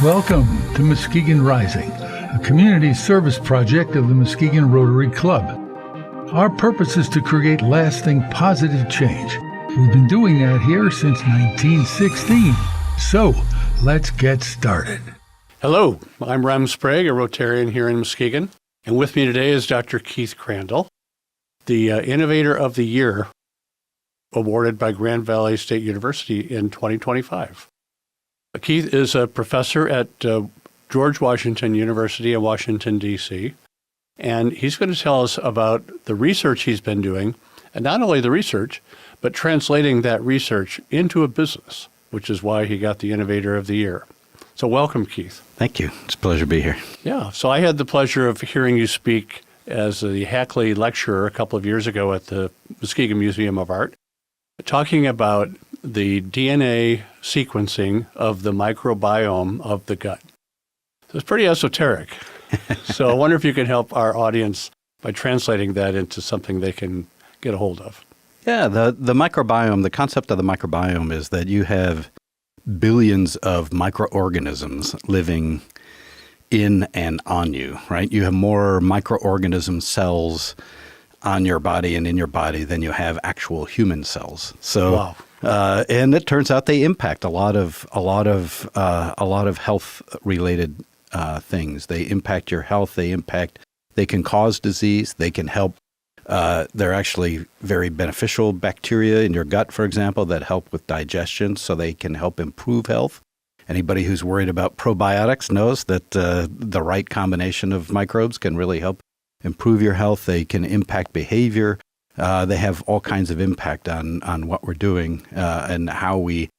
Welcome to Muskegon Rising, a community service project of the Muskegon Rotary Club. Our purpose is to create lasting positive change. We've been doing that here since 1916. So, let's get started. Hello, I'm Ram Sprague, a Rotarian here in Muskegon, and with me today is Dr. Keith Crandall, the Innovator of the Year, awarded by Grand Valley State University in 2025. Keith is a professor at George Washington University in Washington, D.C., and he's going to tell us about the research he's been doing, and not only the research, but translating that research into a business, which is why he got the Innovator of the Year. So welcome, Keith. Thank you. It's a pleasure to be here. Yeah, so I had the pleasure of hearing you speak as the Hackley lecturer a couple of years ago at the Muskegon Museum of Art, talking about the DNA sequencing of the microbiome of the gut. So it's pretty esoteric. So I wonder if you can help our audience by translating that into something they can get a hold of. Yeah, the microbiome, the concept of the microbiome is that you have billions of microorganisms living in and on you, right? You have more microorganism cells on your body and in your body than you have actual human cells. So, wow. And it turns out they impact a lot of health related things. They impact your health. They can cause disease. They can help. They're actually very beneficial bacteria in your gut, for example, that help with digestion, so they can help improve health. Anybody who's worried about probiotics knows that the right combination of microbes can really help improve your health. They can impact behavior. They have all kinds of impact on what we're doing and how we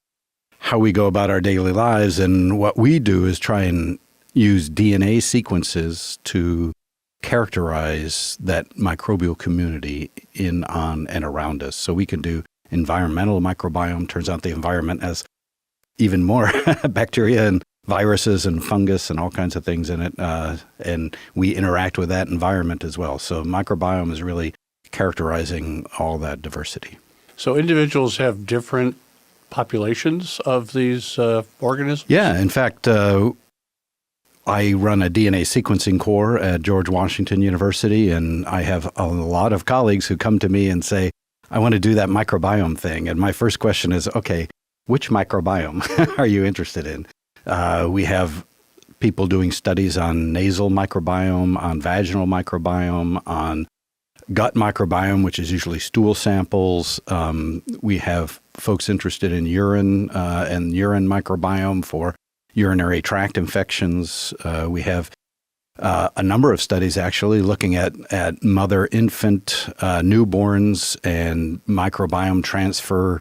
go about our daily lives. And what we do is try and use DNA sequences to characterize that microbial community in, on, and around us. So we can do environmental microbiome. Turns out the environment has even more bacteria and viruses and fungus and all kinds of things in it. And we interact with that environment as well. So microbiome is really characterizing all that diversity. So individuals have different populations of these organisms? Yeah, in fact, I run a DNA sequencing core at George Washington University, and I have a lot of colleagues who come to me and say, I want to do that microbiome thing. And my first question is, okay, which microbiome are you interested in? We have people doing studies on nasal microbiome, on vaginal microbiome, on gut microbiome, which is usually stool samples. We have folks interested in urine and urine microbiome for urinary tract infections. We have a number of studies actually looking at mother-infant, newborns, and microbiome transfer,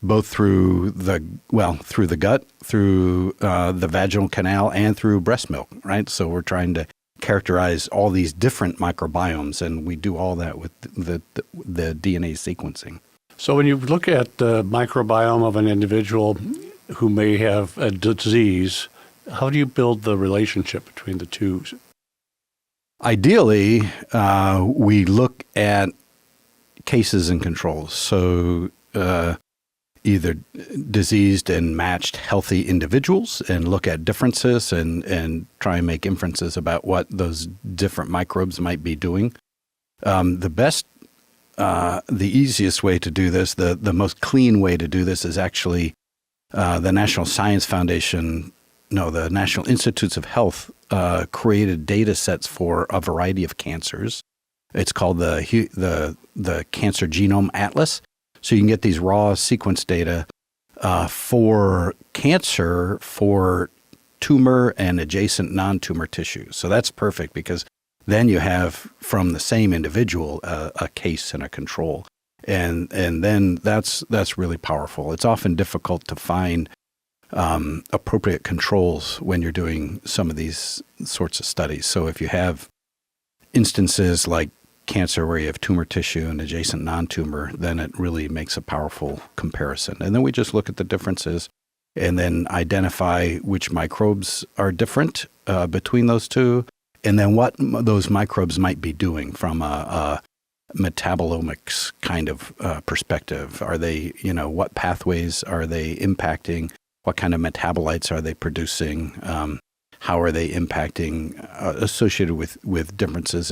both through the gut, through the vaginal canal, and through breast milk, right? So we're trying to characterize all these different microbiomes, and we do all that with the DNA sequencing. So when you look at the microbiome of an individual who may have a disease, how do you build the relationship between the two? Ideally, we look at cases and controls. So either diseased and matched healthy individuals and look at differences and try and make inferences about what those different microbes might be doing. The easiest way to do this, the most clean way to do this is actually the National Science Foundation, the National Institutes of Health created data sets for a variety of cancers. It's called the Cancer Genome Atlas. So you can get these raw sequence data for cancer, for tumor and adjacent non-tumor tissue. So that's perfect because then you have from the same individual a case and a control. And then that's really powerful. It's often difficult to find appropriate controls when you're doing some of these sorts of studies. So if you have instances like cancer where you have tumor tissue and adjacent non-tumor, then it really makes a powerful comparison. And then we just look at the differences and then identify which microbes are different between those two, and then what those microbes might be doing from a metabolomics kind of perspective. Are they, what pathways are they impacting? what kind of metabolites are they producing, how are they impacting, associated with differences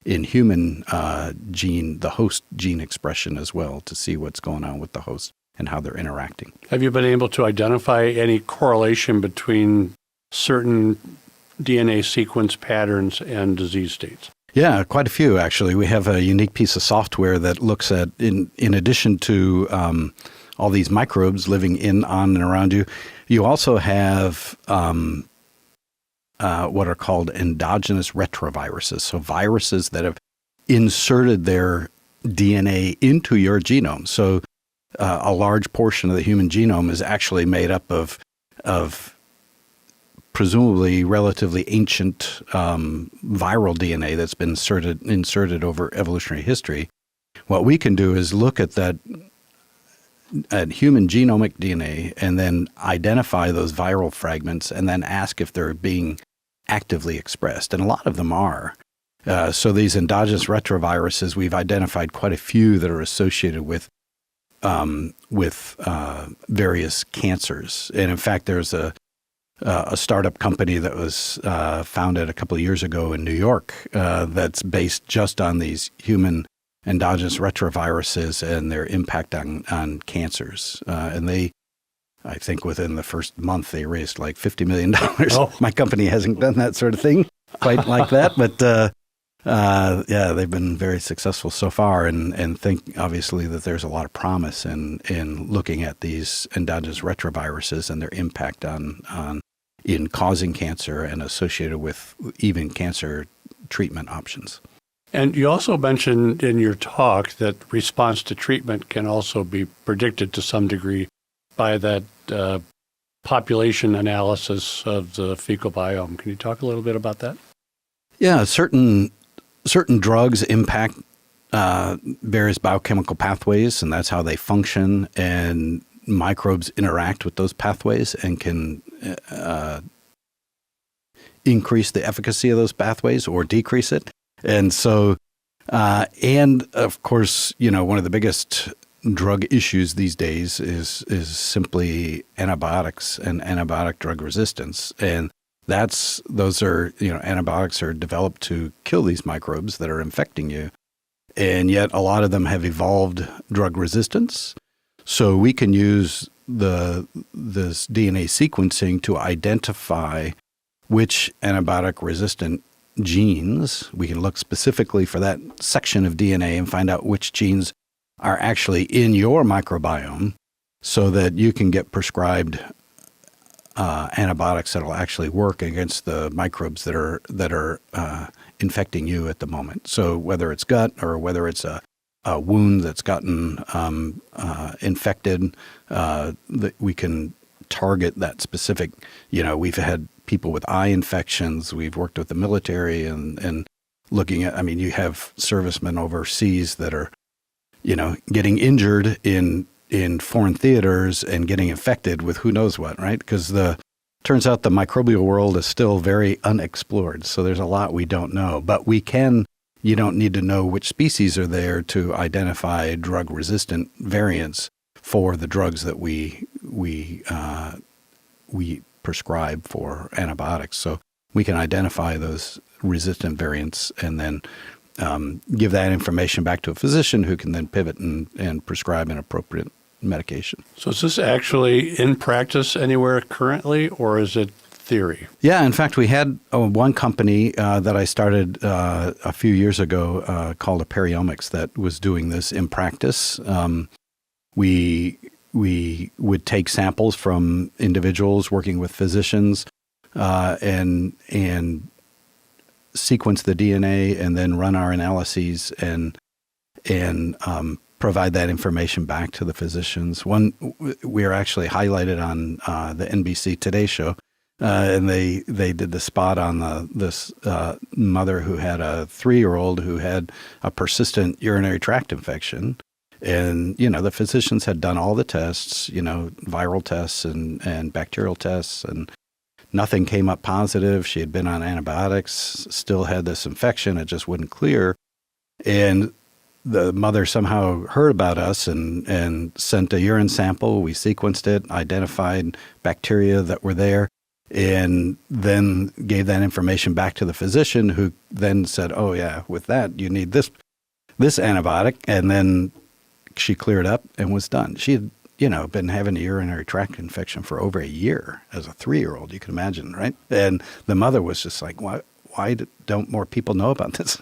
in human the host gene expression as well, to see what's going on with the host and how they're interacting. Have you been able to identify any correlation between certain DNA sequence patterns and disease states? Yeah, quite a few, actually. We have a unique piece of software that looks at, in addition to all these microbes living in, on, and around you, you also have what are called endogenous retroviruses. So viruses that have inserted their DNA into your genome. So a large portion of the human genome is actually made up of presumably relatively ancient viral DNA that's been inserted over evolutionary history. What we can do is look at that at human genomic DNA and then identify those viral fragments and then ask if they're being actively expressed. And a lot of them are. So these endogenous retroviruses, we've identified quite a few that are associated with various cancers. And in fact, there's a startup company that was founded a couple of years ago in New York that's based just on these human endogenous retroviruses and their impact on cancers. And they, I think within the first month, they raised like $50 million. Oh. My company hasn't done that sort of thing quite like that, but yeah, they've been very successful so far, and think obviously that there's a lot of promise in looking at these endogenous retroviruses and their impact in causing cancer and associated with even cancer treatment options. And you also mentioned in your talk that response to treatment can also be predicted to some degree by that population analysis of the fecal biome. Can you talk a little bit about that? Yeah, certain drugs impact various biochemical pathways, and that's how they function. And microbes interact with those pathways and can increase the efficacy of those pathways or decrease it. And so, and of course, one of the biggest drug issues these days is simply antibiotics and antibiotic drug resistance. And those are, antibiotics are developed to kill these microbes that are infecting you. And yet a lot of them have evolved drug resistance. So we can use this DNA sequencing to identify which antibiotic resistant genes. We can look specifically for that section of DNA and find out which genes are actually in your microbiome so that you can get prescribed antibiotics that will actually work against the microbes that are infecting you at the moment. So whether it's gut or whether it's a wound that's gotten infected, that we can target that specific. We've had people with eye infections. We've worked with the military and looking at. You have servicemen overseas that are, getting injured in foreign theaters and getting infected with who knows what, right? Because turns out the microbial world is still very unexplored. So there's a lot we don't know. But you don't need to know which species are there to identify drug-resistant variants for the drugs that we prescribe for antibiotics. So we can identify those resistant variants and then give that information back to a physician who can then pivot and prescribe an appropriate medication. So is this actually in practice anywhere currently, or is it theory? Yeah, in fact, we had one company that I started a few years ago called Microbiome that was doing this in practice. We would take samples from individuals working with physicians and sequence the DNA and then run our analyses and provide that information back to the physicians. We are actually highlighted on the NBC Today show, and they did the spot on this mother who had a 3-year-old who had a persistent urinary tract infection. And, the physicians had done all the tests, viral tests and bacterial tests, and nothing came up positive. She had been on antibiotics, still had this infection. It just wouldn't clear. And the mother somehow heard about us and sent a urine sample. We sequenced it, identified bacteria that were there, and then gave that information back to the physician, who then said, oh, yeah, with that, you need this antibiotic. And then she cleared up and was done. She had, been having a urinary tract infection for over a year as a 3-year-old, you can imagine, right? And the mother was just like, why don't more people know about this?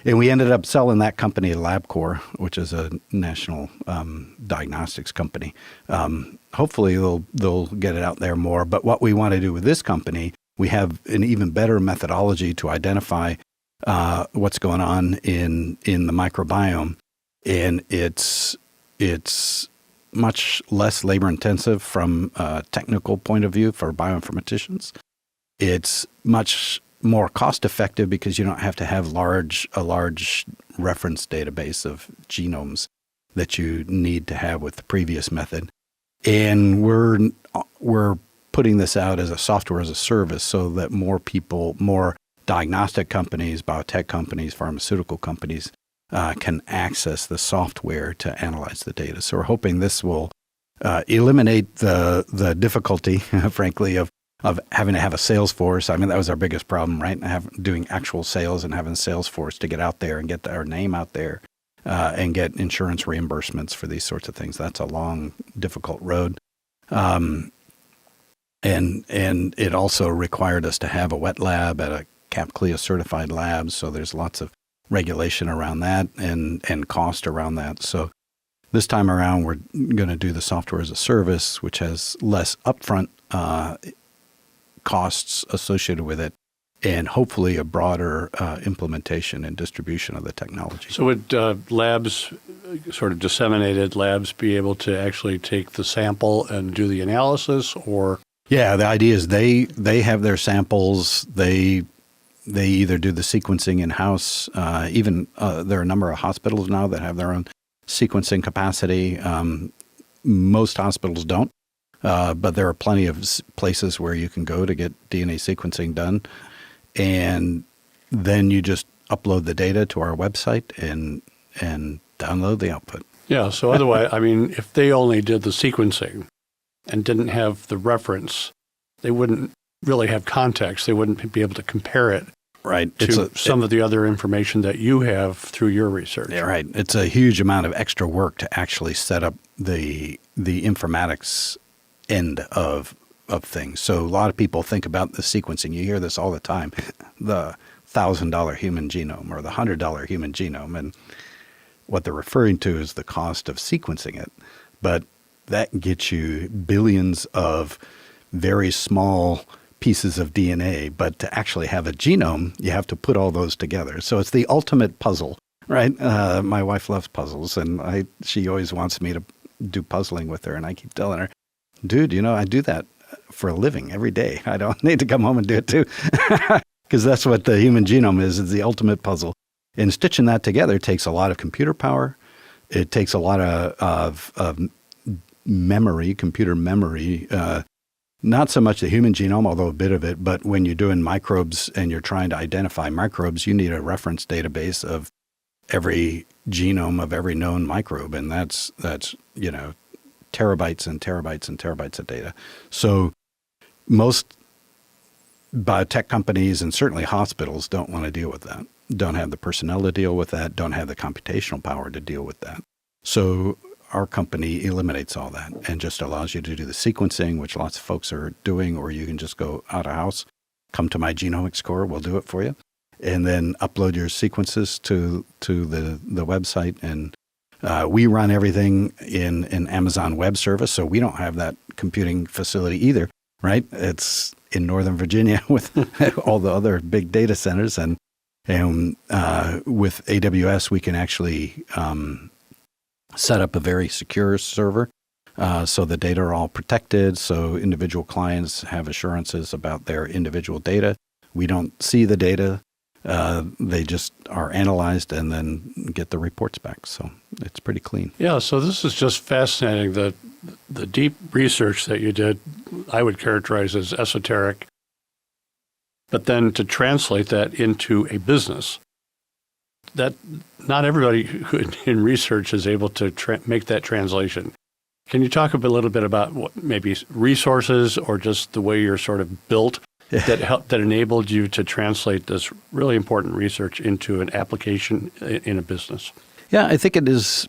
And we ended up selling that company to LabCorp, which is a national diagnostics company. Hopefully they'll get it out there more. But what we want to do with this company, we have an even better methodology to identify what's going on in the microbiome. And it's much less labor intensive from a technical point of view for bioinformaticians. It's much more cost effective because you don't have to have a large reference database of genomes that you need to have with the previous method. And we're putting this out as a software as a service so that more people, more diagnostic companies, biotech companies, pharmaceutical companies can access the software to analyze the data. So we're hoping this will eliminate the difficulty, frankly, of having to have a sales force. I mean, that was our biggest problem, right? Doing actual sales and having a sales force to get out there and get our name out there and get insurance reimbursements for these sorts of things. That's a long, difficult road. And it also required us to have a wet lab at a CAP-CLIA certified lab. So there's lots of regulation around that and cost around that. So this time around, we're going to do the software as a service, which has less upfront costs associated with it, and hopefully a broader implementation and distribution of the technology. So would labs, sort of disseminated labs, be able to actually take the sample and do the analysis, or? Yeah, the idea is they have their samples. They either do the sequencing in-house. Even there are a number of hospitals now that have their own sequencing capacity. Most hospitals don't. But there are plenty of places where you can go to get DNA sequencing done. And then you just upload the data to our website and download the output. Yeah, so otherwise, I mean, if they only did the sequencing and didn't have the reference, they wouldn't really have context. They wouldn't be able to compare it to some of the other information that you have through your research. Yeah, right. It's a huge amount of extra work to actually set up the informatics end of things. So a lot of people think about the sequencing. You hear this all the time, the $1,000 human genome or the $100 human genome. And what they're referring to is the cost of sequencing it. But that gets you billions of very small pieces of DNA. But to actually have a genome, you have to put all those together. So it's the ultimate puzzle, right? My wife loves puzzles, and she always wants me to do puzzling with her. And I keep telling her, dude, I do that for a living every day. I don't need to come home and do it too. Because that's what the human genome is. It's the ultimate puzzle. And stitching that together takes a lot of computer power. It takes a lot of memory, computer memory. Not so much the human genome, although a bit of it. But when you're doing microbes and you're trying to identify microbes, you need a reference database of every genome of every known microbe. And that's terabytes and terabytes and terabytes of data. So most biotech companies and certainly hospitals don't want to deal with that, don't have the personnel to deal with that, don't have the computational power to deal with that. So our company eliminates all that and just allows you to do the sequencing, which lots of folks are doing, or you can just go out of house, come to my genomics core, we'll do it for you, and then upload your sequences to the website. And we run everything in an Amazon Web Service, so we don't have that computing facility either, right? It's in Northern Virginia with all the other big data centers. And with AWS, we can actually set up a very secure server. So the data are all protected, so individual clients have assurances about their individual data. We don't see the data. They just are analyzed and then get the reports back. So it's pretty clean. Yeah, so this is just fascinating. The deep research that you did, I would characterize as esoteric. But then to translate that into a business that not everybody in research is able to make that translation. Can you talk a little bit about what maybe resources or just the way you're sort of built that enabled you to translate this really important research into an application in a business? Yeah, I think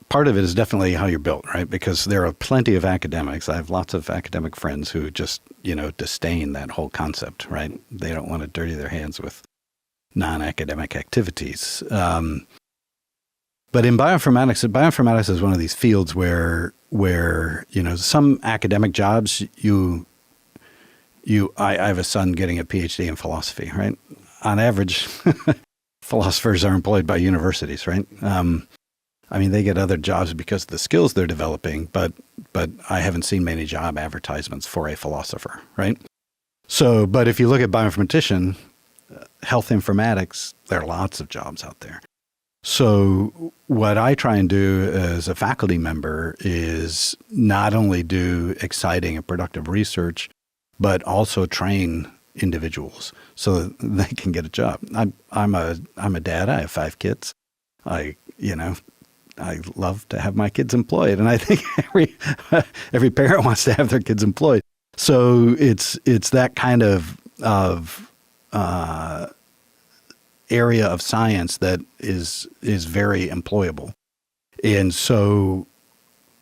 part of it is definitely how you're built, right? Because there are plenty of academics. I have lots of academic friends who just, disdain that whole concept, right? They don't want to dirty their hands with non-academic activities. But in bioinformatics is one of these fields where some academic jobs, I have a son getting a PhD in philosophy, right? On average, philosophers are employed by universities, right? They get other jobs because of the skills they're developing, but I haven't seen many job advertisements for a philosopher, right? So, but if you look at bioinformatician, health informatics, there are lots of jobs out there. So what I try and do as a faculty member is not only do exciting and productive research, but also train individuals so that they can get a job. I'm a dad. I have 5 kids. I love to have my kids employed, and I think every parent wants to have their kids employed. So it's that kind of area of science that is very employable, and so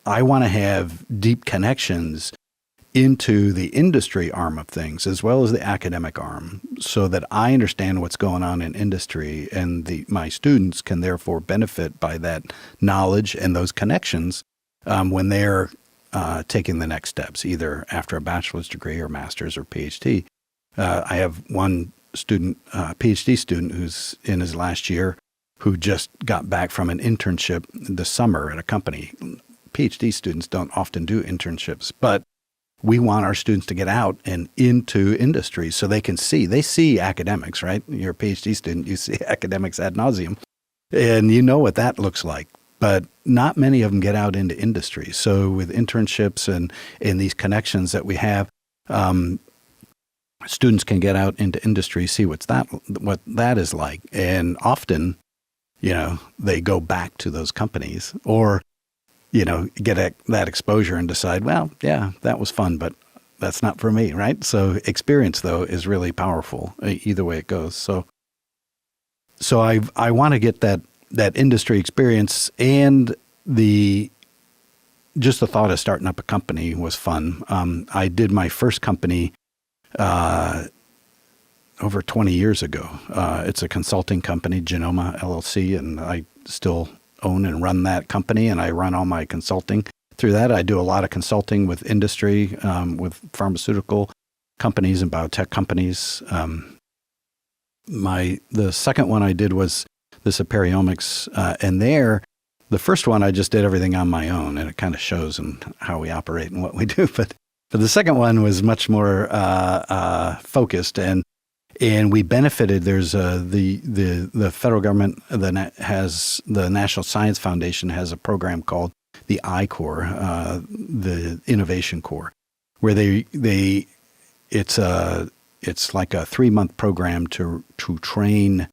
I want to have deep connections into the industry arm of things as well as the academic arm, so that I understand what's going on in industry, and my students can therefore benefit by that knowledge and those connections when they're taking the next steps, either after a bachelor's degree or master's or PhD. I have one student, PhD student, who's in his last year, who just got back from an internship this summer at a company. PhD students don't often do internships, but we want our students to get out and into industry so they see academics, right? You're a PhD student, you see academics ad nauseum, and you know what that looks like. But not many of them get out into industry. So with internships and these connections that we have, students can get out into industry, see what that is like. And often, they go back to those companies or get that exposure and decide, well, yeah, that was fun, but that's not for me, right? So experience, though, is really powerful either way it goes. So I want to get that industry experience, and just the thought of starting up a company was fun. I did my first company over 20 years ago. It's a consulting company, Genoma LLC, and I still own and run that company, and I run all my consulting through that. I do a lot of consulting with industry, with pharmaceutical companies and biotech companies. The second one I did was this Aperiomics, and the first one I just did everything on my own, and it kind of shows in how we operate and what we do. But the second one was much more focused, and we benefited. There's the federal government has the National Science Foundation has a program called the I-Corps, the Innovation Corps, where it's like a 3-month program to train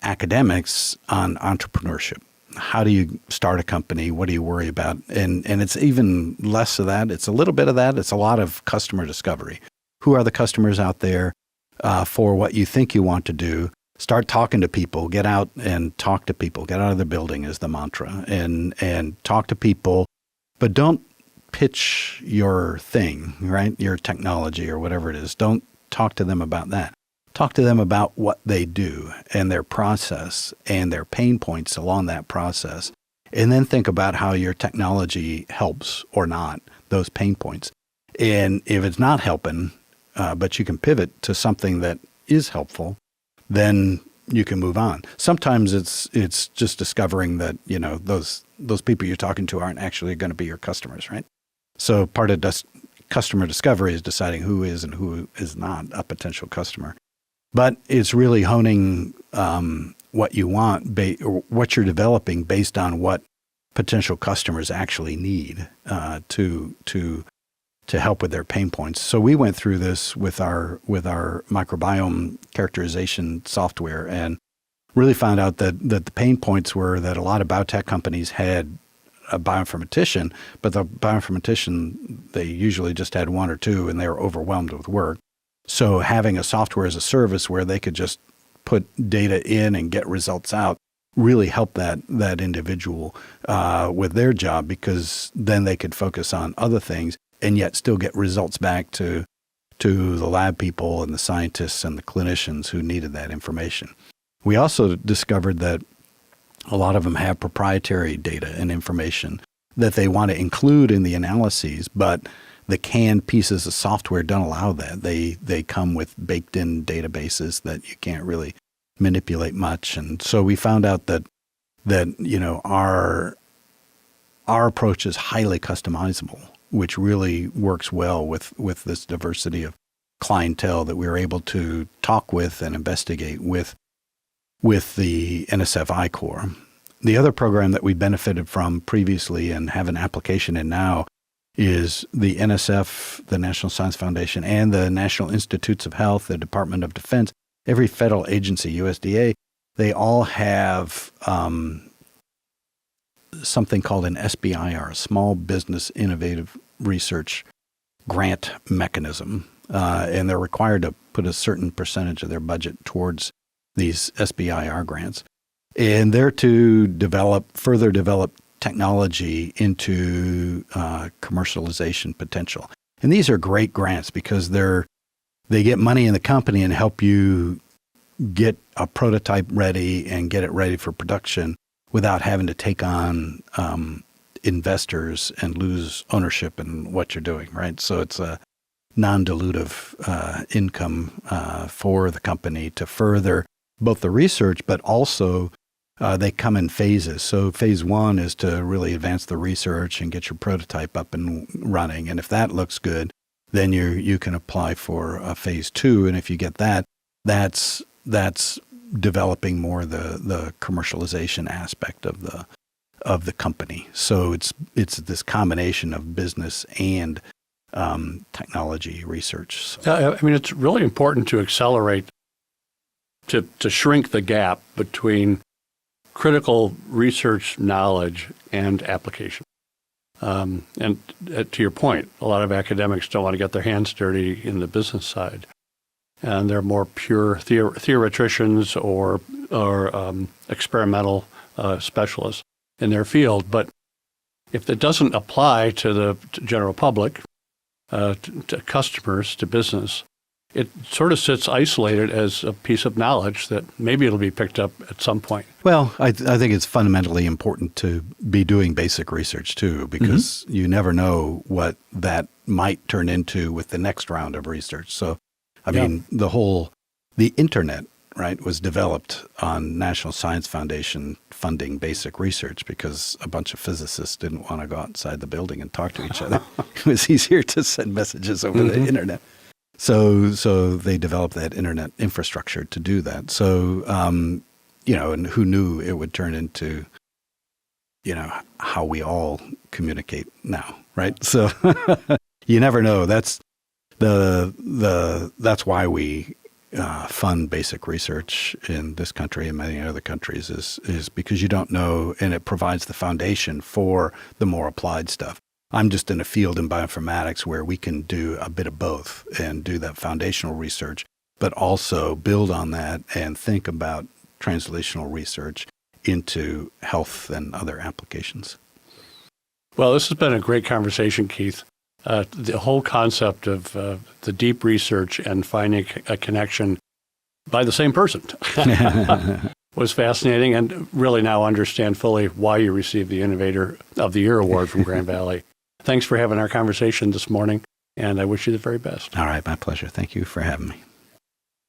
academics on entrepreneurship. How do you start a company? What do you worry about? And it's even less of that. It's a little bit of that. It's a lot of customer discovery. Who are the customers out there for what you think you want to do? Start talking to people. Get out and talk to people. Get out of the building is the mantra. And talk to people, but don't pitch your thing, right? Your technology or whatever it is. Don't talk to them about that. Talk to them about what they do and their process and their pain points along that process. And then think about how your technology helps or not those pain points. And if it's not helping, but you can pivot to something that is helpful, then you can move on. Sometimes it's just discovering that, those people you're talking to aren't actually going to be your customers, right? So part of customer discovery is deciding who is and who is not a potential customer. But it's really honing what you want or what you're developing based on what potential customers actually need to help with their pain points. So we went through this with our microbiome characterization software, and really found out that the pain points were that a lot of biotech companies had a bioinformatician, but the bioinformatician, they usually just had one or two and they were overwhelmed with work. So having a software as a service where they could just put data in and get results out really helped that individual with their job, because then they could focus on other things and yet still get results back to the lab people and the scientists and the clinicians who needed that information. We also discovered that a lot of them have proprietary data and information that they want to include in the analyses, but the canned pieces of software don't allow that. They come with baked-in databases that you can't really manipulate much. And so we found out that our approach is highly customizable, which really works well with this diversity of clientele that we were able to talk with and investigate with the NSF I-Core. The other program that we benefited from previously and have an application in now is the NSF, the National Science Foundation, and the National Institutes of Health, the Department of Defense, every federal agency, USDA, they all have something called an SBIR, a Small Business Innovative Research Grant Mechanism. And they're required to put a certain percentage of their budget towards these SBIR grants. And they're to further develop technology into commercialization potential. And these are great grants because they get money in the company and help you get a prototype ready and get it ready for production without having to take on investors and lose ownership in what you're doing, right? So it's a non-dilutive income for the company to further both the research, but also they come in phases. So phase one is to really advance the research and get your prototype up and running. And if that looks good, then you can apply for phase two. And if you get that, that's developing more the commercialization aspect of the company. So it's this combination of business and technology research. I mean, it's really important to accelerate, to shrink the gap between critical research knowledge and application. And to your point, a lot of academics don't want to get their hands dirty in the business side. And they're more pure theoreticians or experimental specialists in their field. But if it doesn't apply to the general public, to customers, to business, it sort of sits isolated as a piece of knowledge that maybe it'll be picked up at some point. Well, I think it's fundamentally important to be doing basic research too, because you never know what that might turn into with the next round of research. So, I mean, the internet, right, was developed on National Science Foundation funding basic research because a bunch of physicists didn't want to go outside the building and talk to each other. It was easier to send messages over the internet. So they developed that internet infrastructure to do that. So, and who knew it would turn into, how we all communicate now, right? So you never know. That's that's why we fund basic research in this country and many other countries is because you don't know, and it provides the foundation for the more applied stuff. I'm just in a field in bioinformatics where we can do a bit of both and do that foundational research, but also build on that and think about translational research into health and other applications. Well, this has been a great conversation, Keith. The whole concept of the deep research and finding a connection by the same person was fascinating, and really now understand fully why you received the Innovator of the Year award from Grand Valley. Thanks for having our conversation this morning, and I wish you the very best. All right, my pleasure. Thank you for having me.